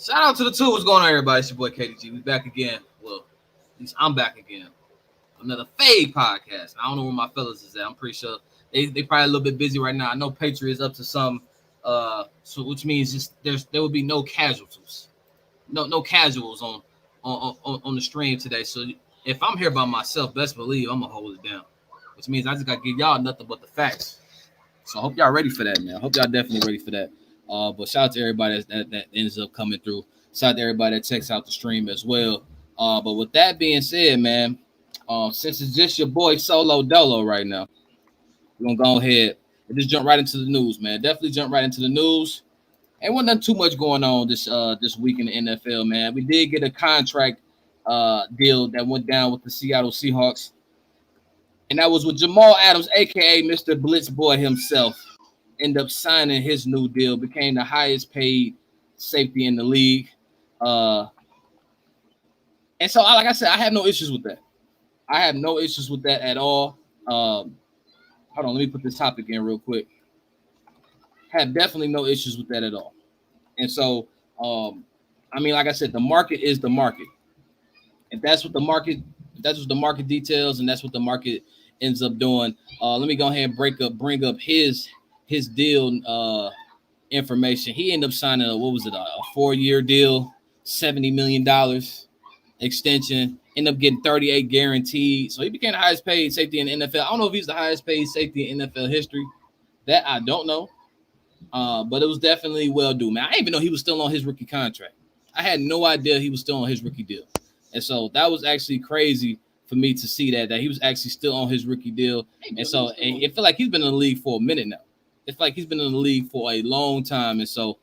Shout out to the two. What's going on, everybody? It's your boy KDG. We back again. Well, at least I'm back again. Another Fade podcast. I don't know where my fellas is at. I'm pretty sure they probably a little bit busy right now. I know Patriots up to some, so which means just there will be no casualties, no casuals on the stream today. So if I'm here by myself, best believe I'm gonna hold it down, which means I just gotta give y'all nothing but the facts. So I hope y'all ready for that, man. I hope y'all definitely ready for that. But shout out to everybody that ends up coming through. Shout out to everybody that checks out the stream as well. But with that being said, man, since it's just your boy Solo Dolo right now, we're gonna go ahead and just jump right into the news, man. Definitely jump right into the news. Ain't wasn't too much going on this week in the NFL, man. We did get a contract deal that went down with the Seattle Seahawks, and that was with Jamaal Adams, aka Mr. Blitz Boy himself. End up signing his new deal, became the highest paid safety in the league. And so, like I said, I have no issues with that. I have no issues with that at all. Hold on, let me put this topic in real quick. Have definitely no issues with that at all. And so, I mean, like I said, the market is the market. If that's what the market details, and that's what the market ends up doing. Let me go ahead and bring up his deal information. He ended up signing a 4-year deal, $70 million extension, ended up getting 38 guaranteed. So he became the highest paid safety in the NFL. I don't know if he's the highest paid safety in NFL history. That I don't know. But it was definitely well due, man. I didn't even know he was still on his rookie contract. I had no idea he was still on his rookie deal. And so that was actually crazy for me to see that he was actually still on his rookie deal. And so it felt like he's been in the league for a minute now. It's like he's been in the league for a long time. And so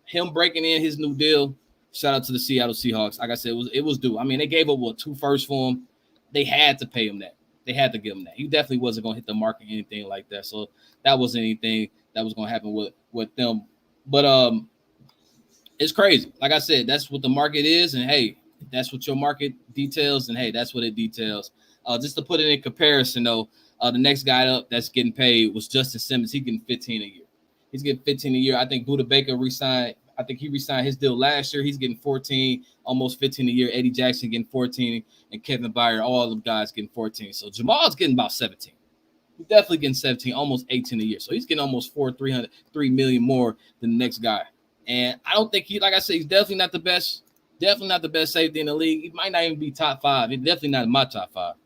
him breaking in his new deal, shout out to the Seattle Seahawks. Like I said, it was due. I mean, they gave up 2 firsts for him. They had to pay him that. They had to give him that. He definitely wasn't going to hit the market or anything like that. So that wasn't anything that was going to happen with them. But it's crazy. Like I said, that's what the market is. And, hey, that's what your market details. And, hey, that's what it details. Just to put it in comparison, though, the next guy up that's getting paid was Justin Simmons. He's getting 15 a year. He's getting 15 a year. I think Buda Baker resigned. I think he resigned his deal last year. He's getting 14, almost 15 a year. Eddie Jackson getting 14, and Kevin Byard, all of them guys getting 14. So Jamal's getting about 17. He's definitely getting 17, almost 18 a year. So he's getting almost $3 million more than the next guy. And I don't think like I said, he's definitely not the best. Definitely not the best safety in the league. He might not even be top 5. He's definitely not in my top 5.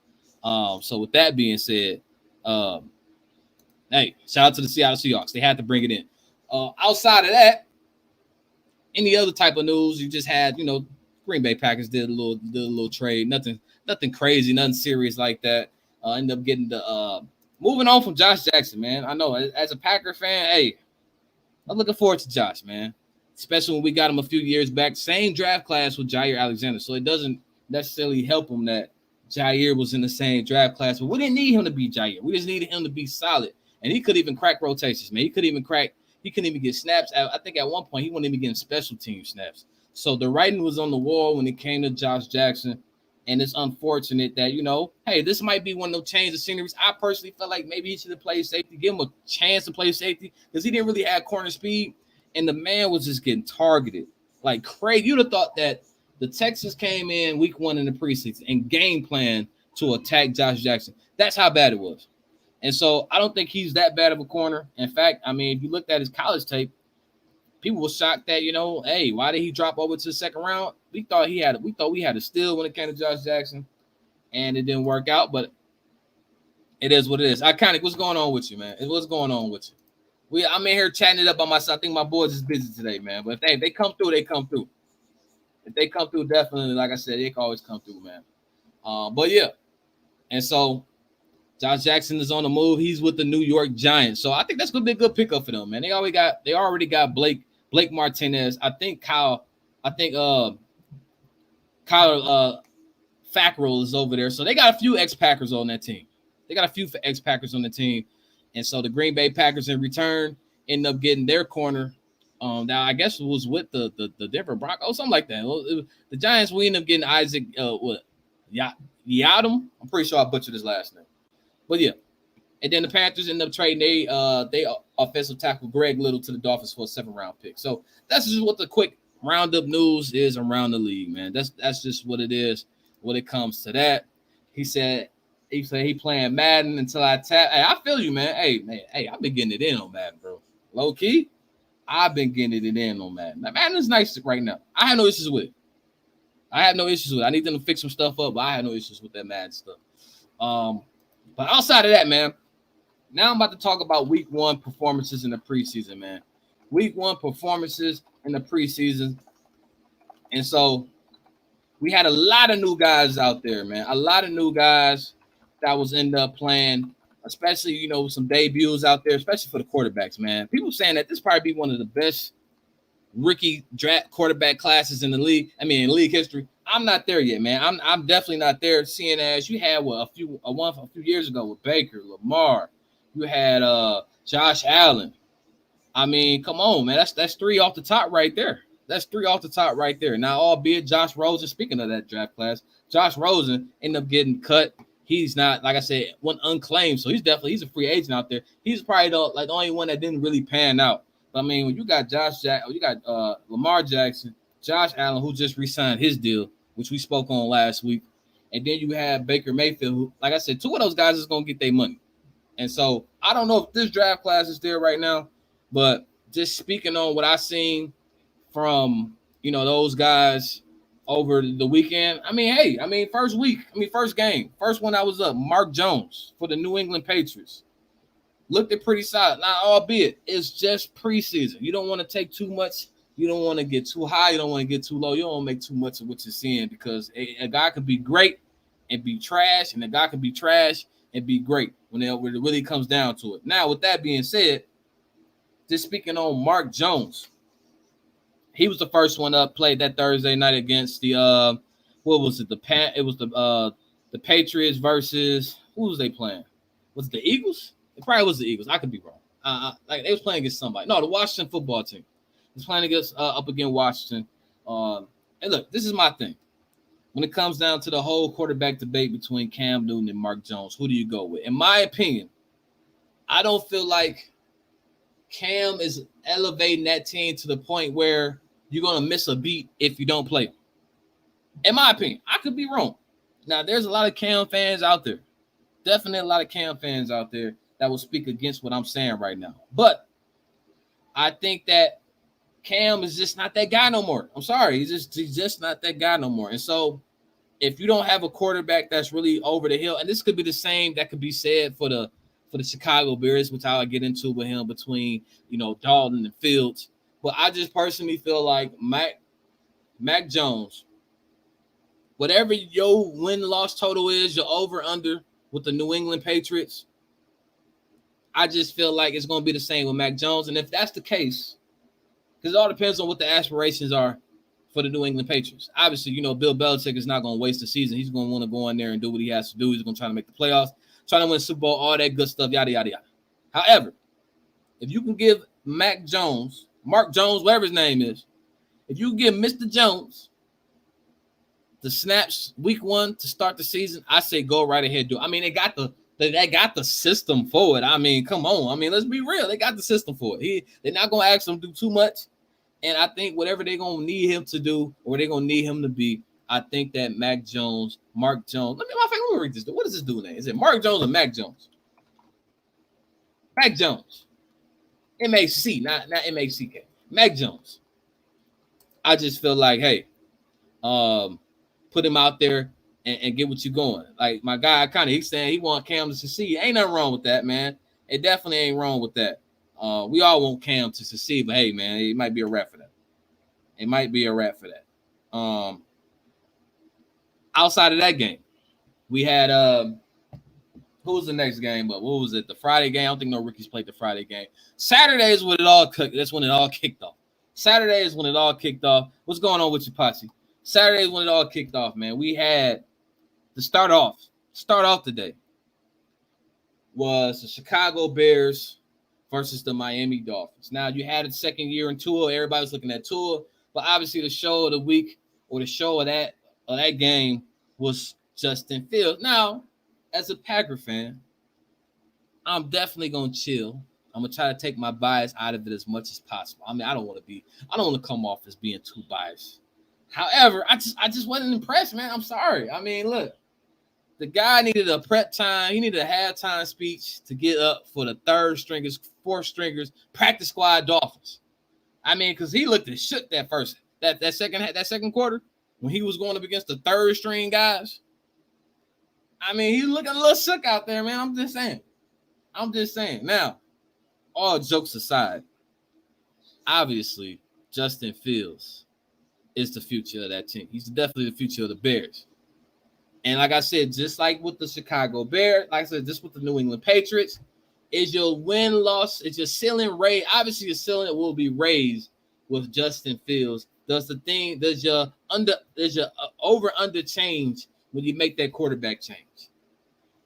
So with that being said, hey, shout out to the Seattle Seahawks. They had to bring it in. Outside of that, any other type of news, you just had, Green Bay Packers did a little trade. Nothing crazy, nothing serious like that. Ended up getting the moving on from Josh Jackson, man. I know as a Packer fan, hey, I'm looking forward to Josh, man. Especially when we got him a few years back. Same draft class with Jair Alexander. So it doesn't necessarily help him that Jair was in the same draft class. But we didn't need him to be Jair. We just needed him to be solid. And he could even crack rotations, man. He couldn't even get snaps. I think at one point he wasn't even getting special team snaps. So the writing was on the wall when it came to Josh Jackson. And it's unfortunate that, hey, this might be one of those change of sceneries. I personally felt like maybe he should have played safety, give him a chance to play safety because he didn't really have corner speed. And the man was just getting targeted like crazy. You'd have thought that the Texans came in week 1 in the preseason and game plan to attack Josh Jackson. That's how bad it was. And so I don't think he's that bad of a corner. In fact, I mean, if you looked at his college tape, people were shocked that, hey, why did he drop over to the second round? We thought we had a steal when it came to Josh Jackson, and it didn't work out, but it is what it is. What's going on with you, man? What's going on with you? I'm in here chatting it up by myself. I think my boys is busy today, man. But if they come through, they come through. If they come through, definitely, like I said, they can always come through, man. But yeah. And so Josh Jackson is on the move. He's with the New York Giants. So I think that's gonna be a good pickup for them, man. They already got Blake Martinez. I think Kyle Fackrell is over there. So they got a few ex-Packers on that team. And so the Green Bay Packers in return end up getting their corner. Now I guess it was with the Denver Broncos, something like that. The Giants, we end up getting Isaac Yiadom. I'm pretty sure I butchered his last name. But yeah. And then the Panthers end up trading they offensive tackle Greg Little to the Dolphins for a 7th round pick. So that's just what the quick roundup news is around the league, man. That's just what it is when it comes to that. He said he playing Madden until I tap. Hey, I feel you, man. Hey, I've been getting it in on Madden, bro. Low key, I've been getting it in on Madden. Madden is nice right now. I have no issues with it. I need them to fix some stuff up, but I have no issues with that Madden stuff. But outside of that, man, now I'm about to talk about week 1 performances in the preseason, man. Week 1 performances in the preseason. And so we had a lot of new guys out there, man. A lot of new guys that was end up playing, especially, some debuts out there, especially for the quarterbacks, man. People saying that this probably be one of the best rookie draft quarterback classes in the league. I mean, in league history. I'm not there yet, man. I'm definitely not there. Seeing as you had a few years ago with Baker, Lamar, you had Josh Allen. I mean, come on, man. That's 3 off the top right there. That's 3 off the top right there. Now, albeit Josh Rosen, speaking of that draft class, Josh Rosen ended up getting cut. He's not, like I said, one unclaimed, so he's a free agent out there. He's probably the only one that didn't really pan out. But I mean, when you got Lamar Jackson, Josh Allen, who just re-signed his deal, which we spoke on last week, and then you have Baker Mayfield, who, like I said, 2 of those guys is gonna get their money. And so I don't know if this draft class is there right now, but just speaking on what I seen from those guys over the weekend. First game, first one I was up, Mark Jones for the New England Patriots. Looked it pretty solid. Now, albeit it's just preseason. You don't want to take too much. You don't want to get too high. You don't want to get too low. You don't want to make too much of what you're seeing, because a guy could be great and be trash, and a guy could be trash and be great when it really comes down to it. Now, with that being said, just speaking on Mark Jones, he was the first one up, played that Thursday night against the the Patriots versus, who was they playing? Was it the Eagles? It probably was the Eagles. I could be wrong. They was playing against somebody. No, the Washington football team was playing against up against Washington. And look, this is my thing. When it comes down to the whole quarterback debate between Cam Newton and Mark Jones, who do you go with? In my opinion, I don't feel like Cam is elevating that team to the point where you're going to miss a beat if you don't play him. In my opinion, I could be wrong. Now, there's a lot of Cam fans out there. Definitely a lot of Cam fans out there that will speak against what I'm saying right now. But I think that Cam is just not that guy no more. I'm sorry. He's just not that guy no more. And so if you don't have a quarterback that's really over the hill, and this could be the same that could be said for the Chicago Bears, which I'll get into with him between, Dalton and Fields. But I just personally feel like Mac Jones, whatever your win-loss total is, your over-under with the New England Patriots, I just feel like it's going to be the same with Mac Jones. And if that's the case, because it all depends on what the aspirations are for the New England Patriots. Obviously, Bill Belichick is not going to waste the season. He's going to want to go in there and do what he has to do. He's going to try to make the playoffs, trying to win the Super Bowl, all that good stuff, yada, yada, yada. However, if you can give Mark Jones, whatever his name is, if you give Mr. Jones the snaps week 1 to start the season, I say go right ahead, do it. I mean, they got the system for it. I mean, come on. I mean, let's be real. They got the system for it. They're not going to ask him to do too much. And I think whatever they're going to need him to do or they're going to need him to be, I think that Mark Jones, let me read this. What is this dude's name? Is it Mark Jones or Mac Jones? Mac Jones. M-A-C, not M-A-C-K. Mac Jones. I just feel like, hey, put him out there and get what you're going. Like my guy, he's saying he want Cam to succeed. Ain't nothing wrong with that, man. It definitely ain't wrong with that. We all want Cam to succeed, but hey, man, it might be a wrap for that. Outside of that game, we had who was the next game? But what was it? The Friday game. I don't think no rookies played the Friday game. Saturday is when it all cooked. That's when it all kicked off. Saturday is when it all kicked off. What's going on with you, Posse? Saturday is when it all kicked off, man. We had to start off today was the Chicago Bears versus the Miami Dolphins. Now, you had a second year in Tua. Everybody was looking at Tua. But obviously the show of the week or the show of that game was Justin Fields. Now, as a Packer fan, I'm definitely going to chill I'm gonna try to take my bias out of it as much as possible. I mean, I don't want to come off as being too biased. However, I just wasn't impressed, man. I'm sorry. I mean, look, the guy needed a prep time. He needed a halftime speech to get up for the third stringers, fourth stringers, practice squad Dolphins. I mean, because he looked as shook that second quarter when he was going up against the third string guys. I mean, he's looking a little shook out there, man. I'm just saying. Now, all jokes aside, obviously, Justin Fields is the future of that team. He's definitely the future of the Bears. And like I said, just like with the Chicago Bears, like I said, just with the New England Patriots, is your win-loss, is your ceiling raised? Obviously, your ceiling will be raised with Justin Fields. Does your over-under change when you make that quarterback change?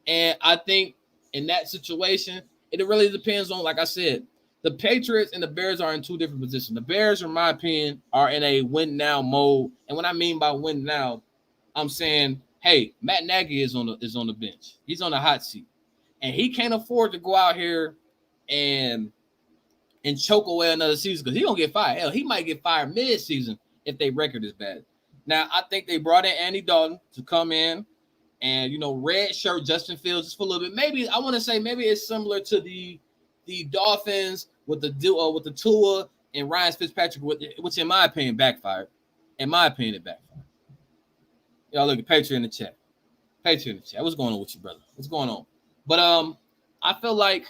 And I think in that situation, it really depends on, like I said, the Patriots and the Bears are in two different positions. The Bears, in my opinion, are in a win-now mode. And what I mean by win now, I'm saying, hey, Matt Nagy is on the bench. He's on the hot seat. And he can't afford to go out here and choke away another season because he's going to get fired. Hell, he might get fired mid-season if their record is bad. Now, I think they brought in Andy Dalton to come in and, red shirt Justin Fields just for a little bit. Maybe, I want to say maybe it's similar to the Dolphins with the Tua and Ryan Fitzpatrick, which in my opinion backfired. In my opinion, it backfired. Y'all look at Patriot in the chat. What's going on with you, brother? What's going on? But I feel like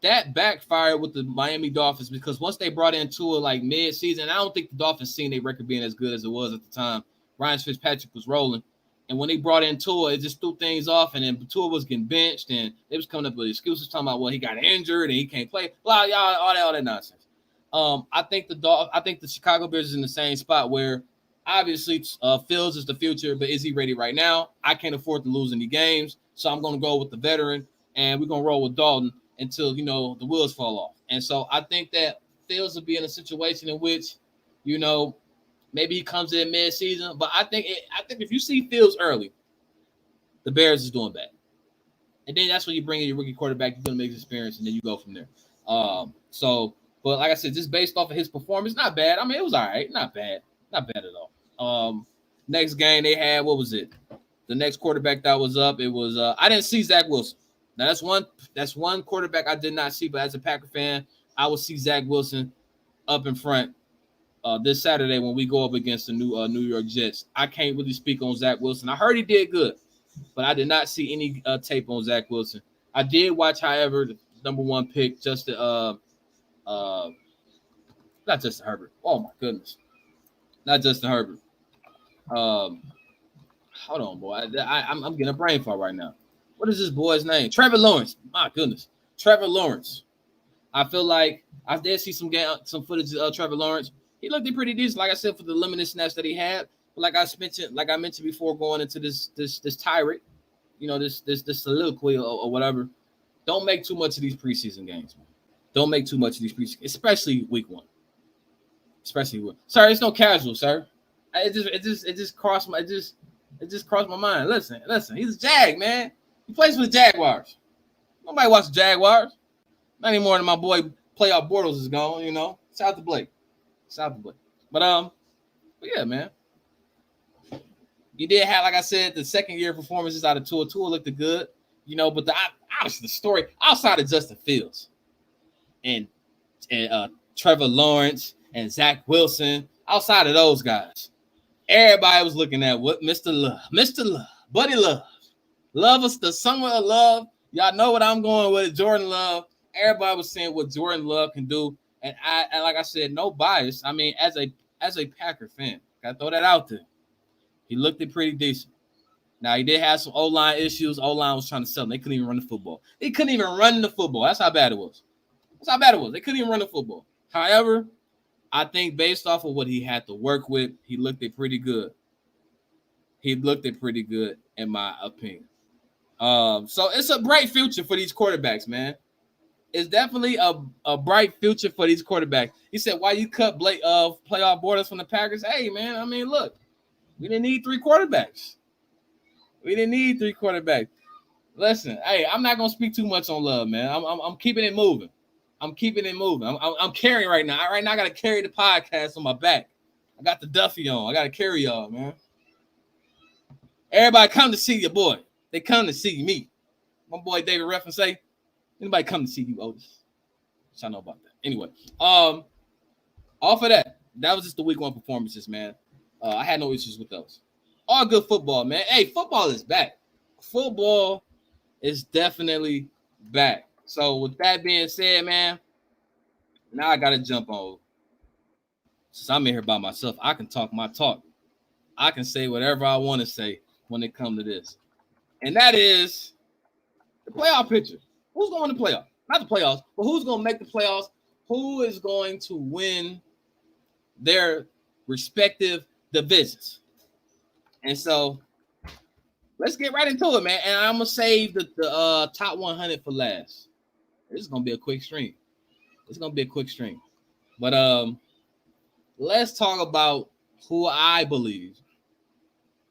that backfired with the Miami Dolphins because once they brought in Tua like mid-season, I don't think the Dolphins seen their record being as good as it was at the time. Ryan Fitzpatrick was rolling. And when they brought in Tua, it just threw things off. And then Tua was getting benched, and they was coming up with excuses talking about, well, he got injured and he can't play. Blah, y'all, all that nonsense. I think the Chicago Bears is in the same spot where obviously Fields is the future, but is he ready right now? I can't afford to lose any games, so I'm going to go with the veteran, and we're going to roll with Dalton until, the wheels fall off. And so I think that Fields will be in a situation in which, maybe he comes in mid-season, but I think if you see Fields early, the Bears is doing bad. And then that's when you bring in your rookie quarterback, you're going to make his experience, and then you go from there. But like I said, just based off of his performance, not bad. I mean, it was all right. Not bad at all. Next game they had, what was it? The next quarterback that was up, it was I didn't see Zach Wilson. Now that's one quarterback I did not see, but as a Packer fan, I will see Zach Wilson up in front this Saturday when we go up against the New York Jets. I can't really speak on Zach Wilson. I heard he did good, but I did not see any tape on Zach Wilson. I did watch, however, the number one pick, not Justin Herbert. Oh my goodness, not Justin Herbert. Hold on, boy. I'm getting a brain fart right now. What is this boy's name? Trevor Lawrence. My goodness, Trevor Lawrence. I feel like I did see some footage of Trevor Lawrence. He looked pretty decent, like I said, for the limited snaps that he had. But like I mentioned before, going into this tirade, this soliloquy or whatever. Don't make too much of these preseason games, man. Don't make too much of these preseason, especially week one. Sir, it's no casual, sir. It just crossed my mind. Listen. He's a Jag, man. He plays for the Jaguars. Nobody watches Jaguars. Not anymore than my boy Playoff Bortles is gone. Shout out to Blake. But yeah, man. You did have, like I said, the second year performances out of Tua. Tua looked good, but obviously the story outside of Justin Fields and Trevor Lawrence and Zach Wilson, outside of those guys, everybody was looking at what Mr. Love, Buddy Love us the summer of love. Y'all know what I'm going with, Jordan Love. Everybody was saying what Jordan Love can do. And like I said, no bias. I mean, as a Packer fan, gotta throw that out there. He looked pretty decent. Now he did have some O-line issues. O-line was trying to sell him. They couldn't even run the football. That's how bad it was. They couldn't even run the football. However, I think based off of what he had to work with, he looked pretty good. In my opinion. So it's a bright future for these quarterbacks, man. It's definitely a bright future for these quarterbacks. He said, why you cut playoff Bortles from the Packers? Hey, man, I mean, look, we didn't need three quarterbacks. Listen, hey, I'm not going to speak too much on Love, man. I'm keeping it moving. I'm keeping it moving. I'm carrying right now. Right now, I got to carry the podcast on my back. I got the Duffy on. I got to carry y'all, man. Everybody come to see your boy. They come to see me. My boy David Ruffin say, anybody come to see you, Otis? I know about that. Anyway, off of that was just the week 1 performances, man. I had no issues with those. All good football, man. Hey, football is back. Football is definitely back. So with that being said, man, now I gotta jump on. Since I'm in here by myself, I can talk my talk. I can say whatever I want to say when it comes to this. And that is the playoff picture. Who's going to playoff? Not the playoffs, but who's going to make the playoffs? Who is going to win their respective divisions? And so let's get right into it, man. And I'm going to save the top 100 for last. This is going to be a quick stream. But let's talk about who I believe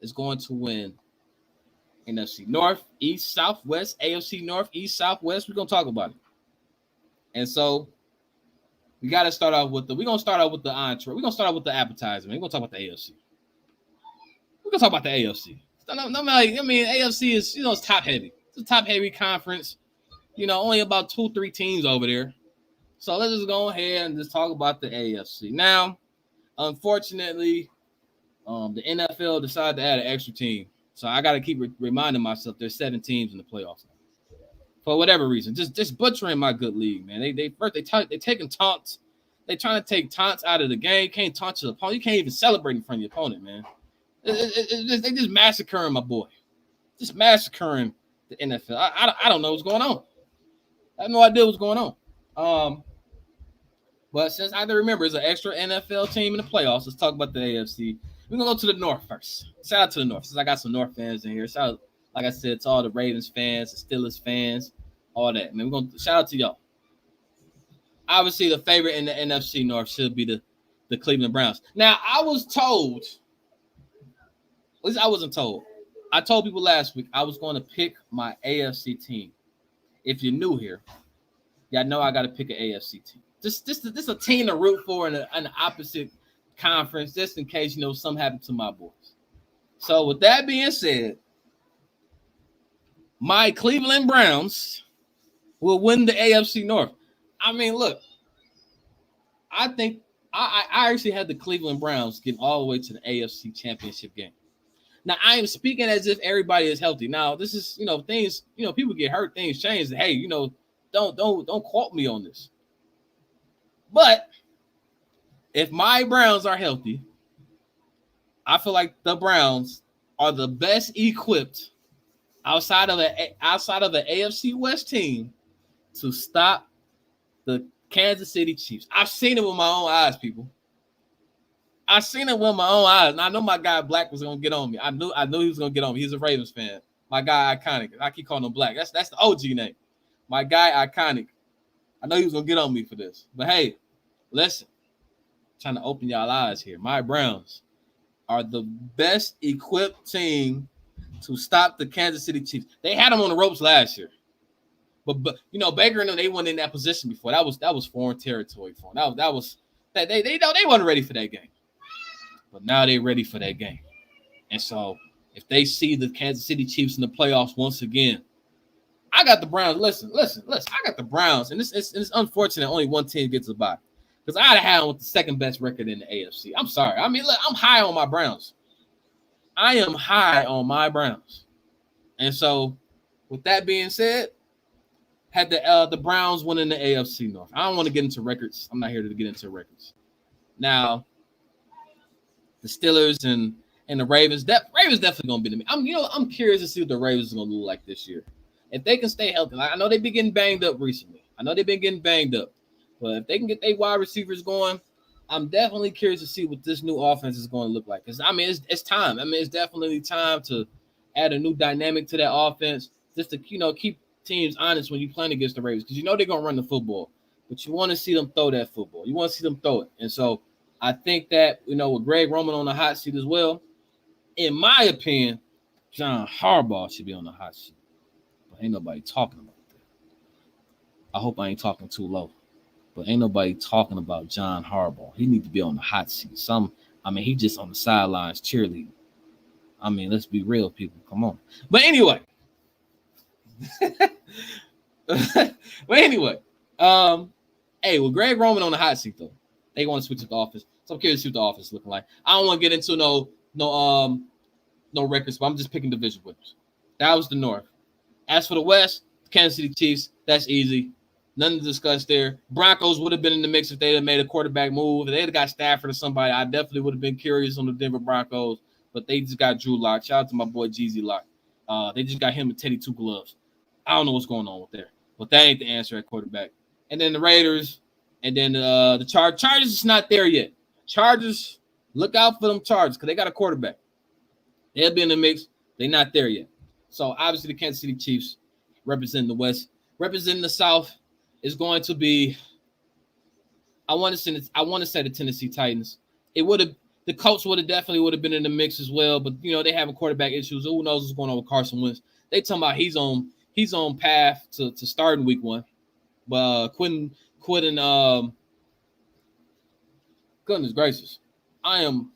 is going to win NFC North, East, Southwest, AFC North, East, Southwest. We're going to talk about it. And so we got to start off with the entree. We're going to start off with the appetizer, man. We're going to talk about the AFC. AFC is, it's top heavy. It's a top heavy conference. Only about 2-3 teams over there. So let's just go ahead and just talk about the AFC. Now, unfortunately, the NFL decided to add an extra team. So I got to keep reminding myself there's 7 teams in the playoffs. For whatever reason, just butchering my good league, man. They taking taunts. They trying to take taunts out of the game. You can't taunt your opponent. You can't even celebrate in front of your opponent, man. They just massacring my boy. Just massacring the NFL. I don't know what's going on. I have no idea what's going on. But since I remember it's an extra NFL team in the playoffs, let's talk about the AFC. We're going to go to the North first. Shout out to the North, since I got some North fans in here. Shout out, like I said, to all the Ravens fans, the Steelers fans, all that. Man, we're going to shout out to y'all. Obviously, the favorite in the NFC North should be the Cleveland Browns. Now, I was told, at least I wasn't told. I told people last week I was going to pick my AFC team. If you're new here, y'all know I got to pick an AFC team. Just a team to root for in an opposite conference, just in case, something happened to my boys. So with that being said, my Cleveland Browns will win the AFC North. I mean, look, I think I actually had the Cleveland Browns getting all the way to the AFC Championship game. Now, I am speaking as if everybody is healthy. Now, this is, things, people get hurt, things change. Hey, don't quote me on this. But if my Browns are healthy, I feel like the Browns are the best equipped outside of the AFC West team to stop the Kansas City Chiefs. I've seen it with my own eyes, people. I've seen it with my own eyes, and I know my guy Black was gonna get on me. I knew he was gonna get on me. He's a Ravens fan. My guy Iconic. I keep calling him Black. That's the OG name. My guy Iconic. I know he was gonna get on me for this, but hey, listen. I'm trying to open y'all eyes here. My Browns are the best equipped team to stop the Kansas City Chiefs. They had them on the ropes last year, but Baker and them, they weren't in that position before. That was foreign territory for them. That was they weren't ready for that game. But now they're ready for that game. And so if they see the Kansas City Chiefs in the playoffs once again, I got the Browns. Listen. I got the Browns. And it's unfortunate only one team gets a bye. Because I'd have had them with the second best record in the AFC. I'm sorry. I mean, look, I'm high on my Browns. I am high on my Browns. And so with that being said, had the Browns winning the AFC North. I don't want to get into records. I'm not here to get into records. Now, the Steelers and the Ravens. Ravens definitely gonna be to me. I'm curious to see what the Ravens are gonna look like this year. If they can stay healthy, I know they've been getting banged up recently. But if they can get their wide receivers going, I'm definitely curious to see what this new offense is going to look like. Because it's time. It's definitely time to add a new dynamic to that offense, just to keep teams honest when you're playing against the Ravens, because they're gonna run the football, but you want to see them throw that football. You want to see them throw it, and so. I think that, with Greg Roman on the hot seat as well, in my opinion, John Harbaugh should be on the hot seat. But ain't nobody talking about that. I hope I ain't talking too low. But ain't nobody talking about John Harbaugh. He need to be on the hot seat. He just on the sidelines cheerleading. I mean, let's be real, people. Come on. But anyway. Hey, with Greg Roman on the hot seat though, they want to switch up the office. So I'm curious to see what the office is looking like. I don't want to get into no records, but I'm just picking division winners. That was the North. As for the West, Kansas City Chiefs, that's easy. Nothing to discuss there. Broncos would have been in the mix if they had made a quarterback move. If they had got Stafford or somebody, I definitely would have been curious on the Denver Broncos. But they just got Drew Lock. Shout out to my boy Jeezy Lock. They just got him and Teddy Two Gloves. I don't know what's going on with there. But that ain't the answer at quarterback. And then the Raiders. And then the Chargers is not there yet. Chargers, look out for them Chargers because they got a quarterback. They'll be in the mix. They're not there yet. So, obviously, the Kansas City Chiefs representing the West. Representing the South is going to be, I want to say the Tennessee Titans. The Colts definitely been in the mix as well, but they having quarterback issues. Who knows what's going on with Carson Wentz? They talking about he's on path to start in week 1. But Quentin, goodness gracious, I am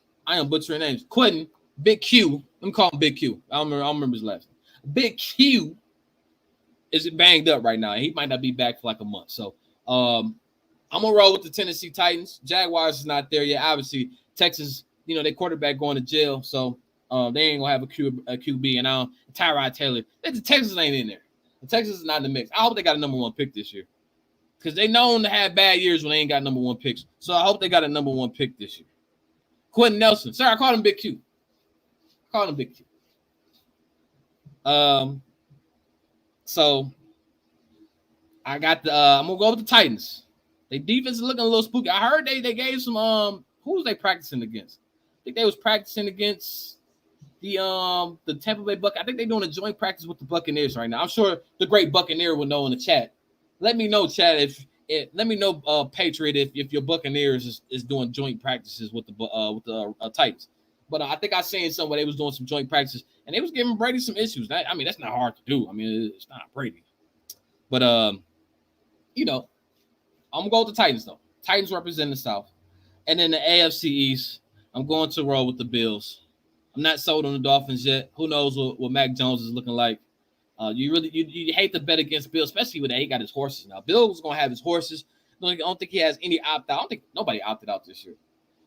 butchering names. Quentin, Big Q. Let me call him Big Q. I don't remember his last name. Big Q is banged up right now. He might not be back for like a month. So I'm gonna roll with the Tennessee Titans. Jaguars is not there yet. Obviously, Texas, their quarterback going to jail, so they ain't gonna have a QB. And Tyrod Taylor. The Texans ain't in there. The Texans is not in the mix. I hope they got a number 1 pick this year. Because they known to have bad years when they ain't got number 1 picks. So I hope they got a number 1 pick this year. Quentin Nelson. Sorry, I called him Big Q. So I got I'm gonna go with the Titans. Their defense is looking a little spooky. I heard they gave some who was they practicing against? I think they was practicing against the Tampa Bay Buccaneers. I think they're doing a joint practice with the Buccaneers right now. I'm sure the great Buccaneer will know in the chat. Let me know, chat, let me know, Patriot, if your Buccaneers is doing joint practices with the Titans. But I think I seen somewhere they was doing some joint practices, and they was giving Brady some issues. That's not hard to do. It's not Brady. But, I'm going to go with the Titans, though. Titans represent the South. And then the AFC East, I'm going to roll with the Bills. I'm not sold on the Dolphins yet. Who knows what Mac Jones is looking like. You hate to bet against Bill, especially when he got his horses now. Bill was going to have his horses. I don't think he has any opt-out. I don't think nobody opted out this year.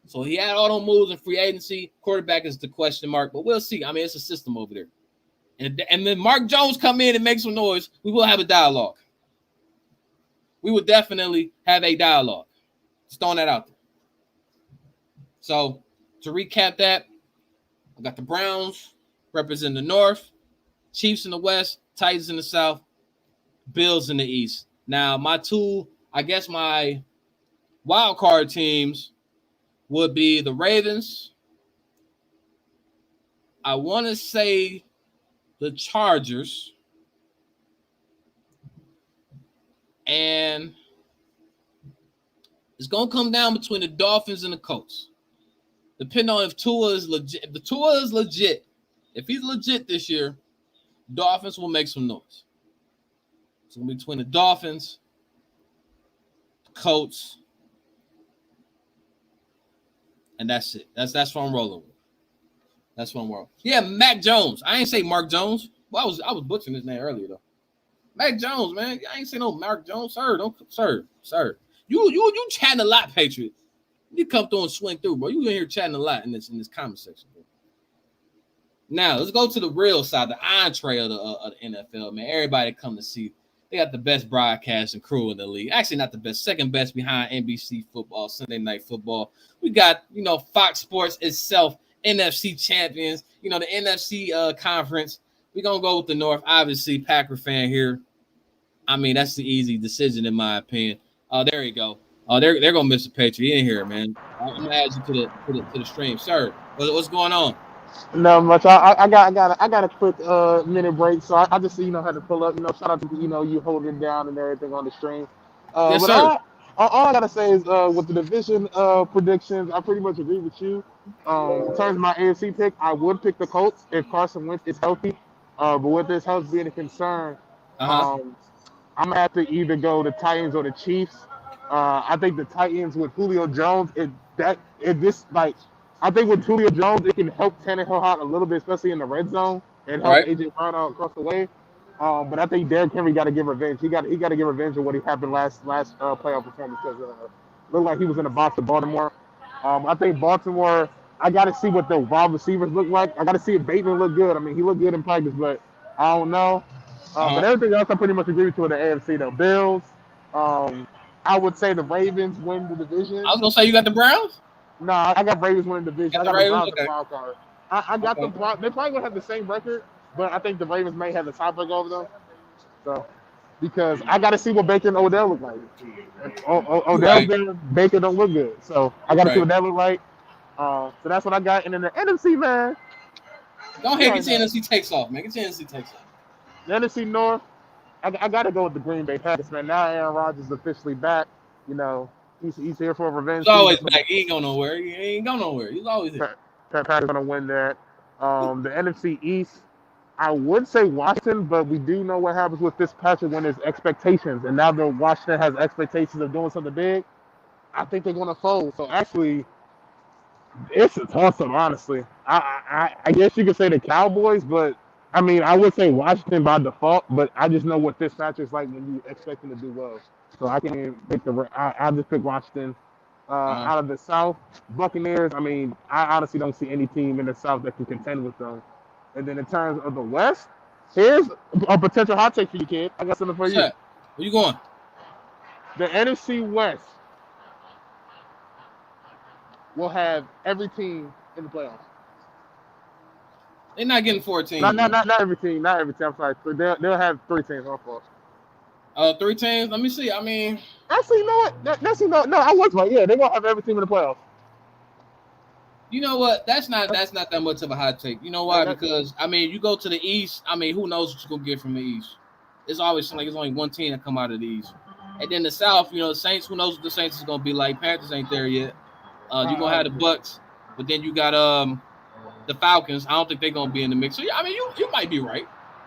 So he had all those moves in free agency. Quarterback is the question mark, but we'll see. It's a system over there. And then Mark Jones come in and make some noise. We will have a dialogue. We will definitely have a dialogue. Just throwing that out there. So to recap that, I got the Browns representing the North, Chiefs in the West, Titans in the South, Bills in the East. Now, my wild card teams would be the Ravens. I want to say the Chargers. And it's going to come down between the Dolphins and the Colts. Depending on if Tua is legit. If the Tua is legit, if he's legit this year, Dolphins will make some noise. It's going to be between the Dolphins, the Colts, and that's it. That's what I'm rolling with. That's what I'm rolling. Yeah, Mac Jones. I ain't say Mark Jones. Well, I was butchering his name earlier though. Mac Jones, man. I ain't say no Mark Jones, sir. Sir. You chatting a lot, Patriot. You come through and swing through, bro. You in here chatting a lot in this comment section, bro. Now let's go to the real side, the entree of the NFL, man. Everybody come to see. They got the best broadcasting crew in the league. Actually, not the best, second best behind NBC football, Sunday Night Football. We got, Fox Sports itself, NFC champions, the NFC conference. We're going to go with the North. Obviously, Packer fan here. That's the easy decision in my opinion. There you go. They're going to miss a Patriot in here, man. I'm going to add you to the stream. Sir, what's going on? Not much. I got a quick minute break, so I just had to pull up. Shout out to you holding it down and everything on the stream. Yes, but sir. All I gotta say is with the division predictions, I pretty much agree with you. In terms of my AFC pick, I would pick the Colts if Carson Wentz is healthy. But with this health being a concern, I'm gonna have to either go the Titans or the Chiefs. I think the Titans with Julio Jones, I think with Julio Jones, it can help Tannehill out a little bit, especially in the red zone, and help Right. AJ Brown out across the way. But I think Derrick Henry got to give revenge. He got to give revenge of what he happened last playoff performance because looked like he was in the box of Baltimore. I think Baltimore. I got to see what the wide receivers look like. I got to see if Bateman look good. I mean, he looked good in practice, but I don't know. But Uh-huh. everything else, I pretty much agree with you in the AFC. The Bills. Um, I would say the Ravens win the I division. was gonna say you got the Browns. No, I got Ravens winning the division. Got I the got the Ravens. Browns in the Okay. wild card. I got the Okay. Browns. They probably gonna have the same record, but I think the Ravens may have the tiebreaker over them. So because I got to see what Baker and Odell look like. You're Odell's right. there, Baker don't look good. So I You're got to see right. what that look like. So that's what I got. And then the NFC, man, Go you ahead, already get your know. NFC takes off, man. Get your NFC takes off. The NFC North, I got to go with the Green Bay Packers, man. Now Aaron Rodgers is officially back. You know, he's here for a He's revenge season. always So back. He ain't going nowhere. He ain't going nowhere. He's always here. Packers gonna win that. The NFC East, I would say Washington, but we do know what happens with Fitzpatrick when there's expectations, and now that Washington has expectations of doing something big, I think they're gonna fold. So actually, it's a toss-up, honestly. I guess you could say the Cowboys, but I mean, I would say Washington by default, but I just know what Fitzpatrick's like when you expect him to do well. So I can pick I just pick Washington. Uh-huh. Out of the South, Buccaneers. I mean, I honestly don't see any team in the South that can contend with them. And then in terms of the West, here's a potential hot take for you, kid. I got something for What's you. that? Where you going? The NFC West will have every team in the playoffs. They're not getting 4 Not teams, not man. not, not every team. Not every team. I'm sorry. They'll have three teams. My fault. 3 teams. Let me see. I mean, Actually, you know what? No. I was right. Yeah, they're gonna have every team in the playoffs. you know what? That's not that much of a hot take. You know why? That, Because I mean, you go to the East. I mean, who knows what you're gonna get from the East? It's always like it's only one team that come out of the East. And then the South, the Saints. Who knows what the Saints is gonna be like? Panthers ain't there yet. You're gonna have the Bucks, but then you got the Falcons. I don't think they're gonna be in the mix. So yeah, I mean, you might be right.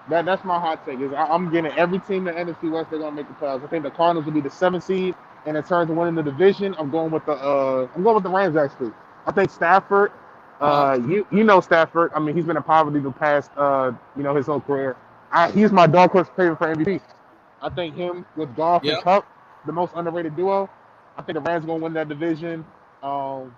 that's my hot take. Is I'm getting every team in the NFC West. They're gonna make the playoffs. I think the Cardinals will be the seventh seed, and in terms of winning the division, I'm going with the Rams actually. I think Stafford. Uh huh. You know Stafford. I mean, he's been in poverty the past his whole career. He's my dark horse favorite for MVP. I think him with Goff and Yeah. Cup, the most underrated duo. I think the Rams are gonna win that division. Um,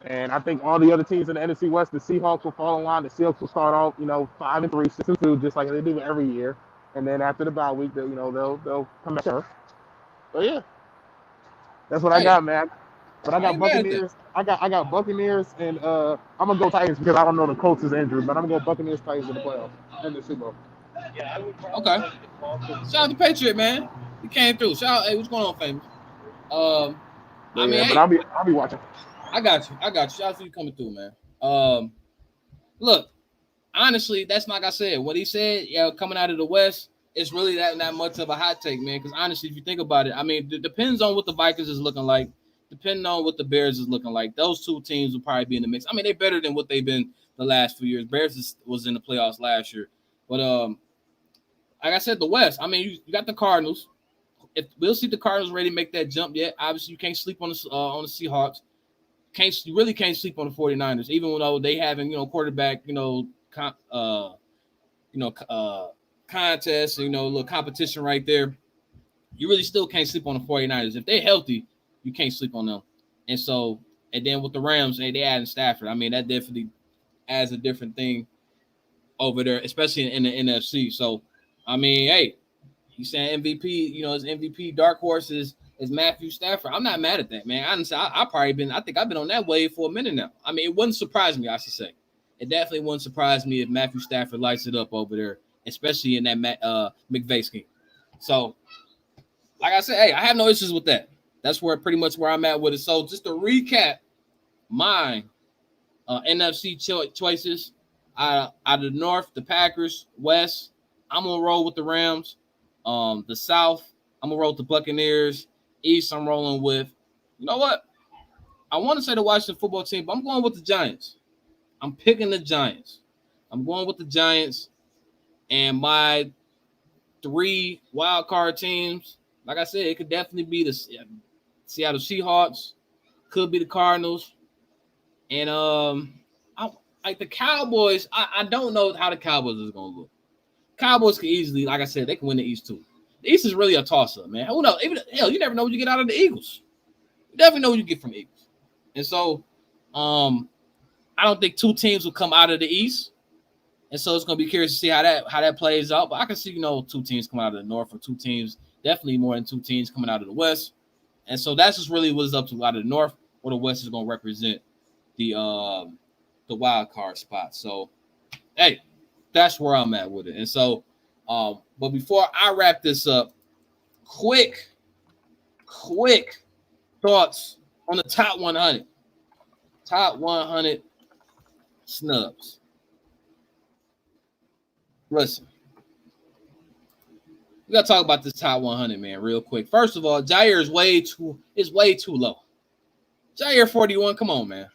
And I think all the other teams in the NFC West, the Seahawks will fall in line. The Seahawks will start off, 5-3, 6-2, just like they do every year. And then after the bye week, they'll come back. So yeah, that's what I Hey, got, man. But I I got ain't mad at that. Buccaneers. I got Buccaneers, and I'm gonna go Titans because I don't know the Colts is injured, but I'm gonna go Buccaneers Titans in the playoffs and the Super Bowl. Okay. Shout out to Patriot, man. He came through. Shout out, hey, what's going on, famous? Um, But I mean, yeah, but hey, I'll be watching. I got you. I got you. Shout out to you coming through, man. Look, honestly, that's like I said. What he said, yeah, coming out of the West, it's really that much of a hot take, man. Because honestly, if you think about it, I mean, it depends on what the Vikings is looking like, depending on what the Bears is looking like. Those two teams will probably be in the mix. I mean, they're better than what they've been the last few years. Was in the playoffs last year, but like I said, the West. I mean, you got the Cardinals. If we'll see the Cardinals ready to make that jump yet. Obviously, you can't sleep on the Seahawks. You really can't sleep on the 49ers, even though they having quarterback you know contest, a little competition right there. You really still can't sleep on the 49ers. If they're healthy, you can't sleep on them. And so, and then with the Rams, they adding Stafford. I mean, that definitely adds a different thing over there, especially in the NFC. So, I mean, hey, he's saying MVP. His MVP dark horse is Matthew Stafford. I'm not mad at that, man. Honestly, I think I've been on that wave for a minute now. I mean, it wouldn't surprise me, I should say. It definitely wouldn't surprise me if Matthew Stafford lights it up over there, especially in that McVay scheme. So, like I said, hey, I have no issues with that. That's pretty much where I'm at with it. So, just to recap my NFC choices, out of the North, the Packers. West, I'm gonna roll with the Rams. The South, I'm gonna roll with the Buccaneers. East, I'm rolling with. You know what? I want to say the Washington football team, but I'm going with the Giants. I'm picking the Giants. I'm going with the Giants, and my 3 wild card teams. Like I said, it could definitely be Seattle Seahawks, could be the Cardinals, and like the Cowboys. I don't know how the Cowboys is gonna look. Cowboys can easily, like I said, they can win the East too. The East is really a toss-up, man. Who knows? Even hell, you never know what you get out of the Eagles. You definitely know what you get from Eagles. And so, I don't think two teams will come out of the East. And so it's gonna be curious to see how that plays out. But I can see, two teams coming out of the North, or two teams, definitely more than two teams coming out of the West. And so that's just really what it's up to out of the North, or the West is gonna represent the wild card spot. So, hey, that's where I'm at with it. And so, but before I wrap this up, quick thoughts on the top 100. Top 100 snubs. Listen, we gotta talk about this top 100, man, real quick. First of all, Jair is way too low. Jair 41, come on, man.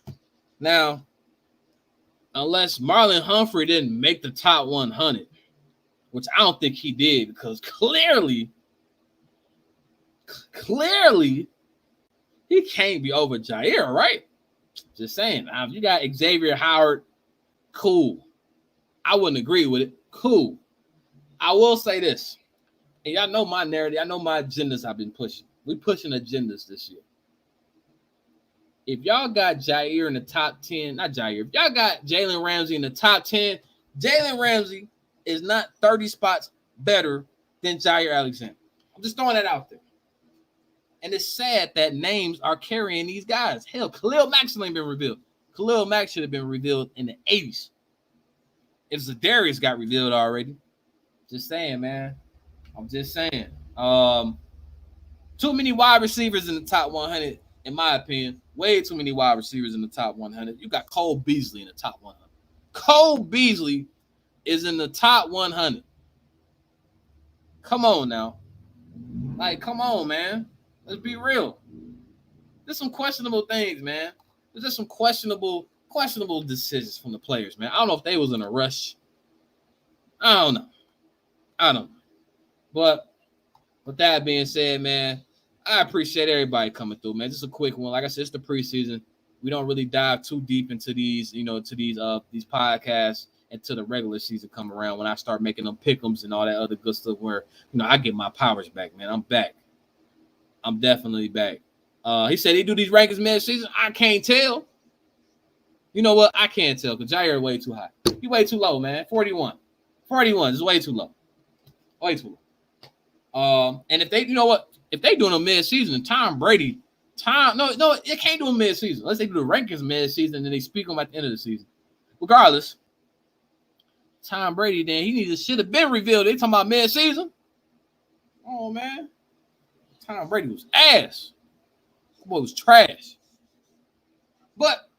Now, unless Marlon Humphrey didn't make the top 100, which I don't think he did, because clearly, he can't be over Jair, right? Just saying. Now, if you got Xavier Howard, cool. I wouldn't agree with it. Cool. I will say this, and y'all know my narrative. I know my agendas I've been pushing. We pushing agendas this year. If y'all got Jair in the top 10, not Jair, if y'all got Jalen Ramsey in the top 10, Jalen Ramsey is not 30 spots better than Jair Alexander. I'm just throwing that out there. And it's sad that names are carrying these guys. Hell, Khalil Mack still ain't been revealed. Khalil Mack should have been revealed in the 80s. If Zadarius got revealed already. Just saying, man. I'm just saying. Too many wide receivers in the top 100, in my opinion. Way too many wide receivers in the top 100. You got Cole Beasley in the top 100. Cole Beasley is in the top 100. Come on now. Like, come on, man. Let's be real. There's some questionable things, man. There's just some questionable decisions from the players, man. I don't know if they was in a rush. I don't know. But with that being said, man, I appreciate everybody coming through, man. Just a quick one. Like I said, it's the preseason. We don't really dive too deep into these, these podcasts until the regular season come around, when I start making them pick'ems and all that other good stuff, where, I get my powers back, man. I'm back. I'm definitely back. He said he do these rankings mid-season. I can't tell. You know what? I can't tell, because Jair way too high. He way too low, man. 41. 41 is way too low. Way too low. And if they, if they doing a mid-season, Tom Brady, it can't do a mid-season. Unless they do the rankings mid-season, and then they speak them at the end of the season. Regardless, Tom Brady, then he should have been revealed. They talking about mid-season. Oh, man. Tom Brady was ass. That boy was trash. But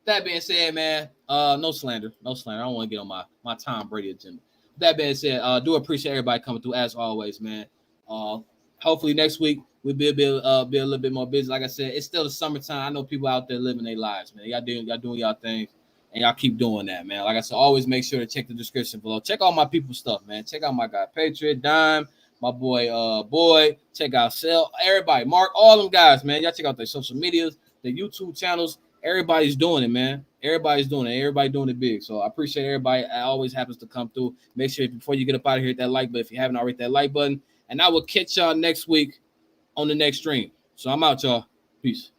that being said, man, no slander. I don't want to get on my Tom Brady agenda. That being said, do appreciate everybody coming through as always, man. Hopefully next week we'll be a little bit more busy. Like I said, it's still the summertime. I know people out there living their lives, man. Y'all doing y'all things, and y'all keep doing that, man. Like I said, always make sure to check the description below. Check all my people's stuff, man. Check out my guy Patriot, Dime, my boy Boy. Check out Cell, everybody, Mark, all them guys, man. Y'all check out their social medias, their YouTube channels. Everybody's doing it, man. Everybody's doing it. Everybody doing it big. So I appreciate everybody. It always happens to come through. Make sure before you get up out of here, hit that like button if you haven't already, that like button. And I will catch y'all next week on the next stream. So I'm out, y'all. Peace.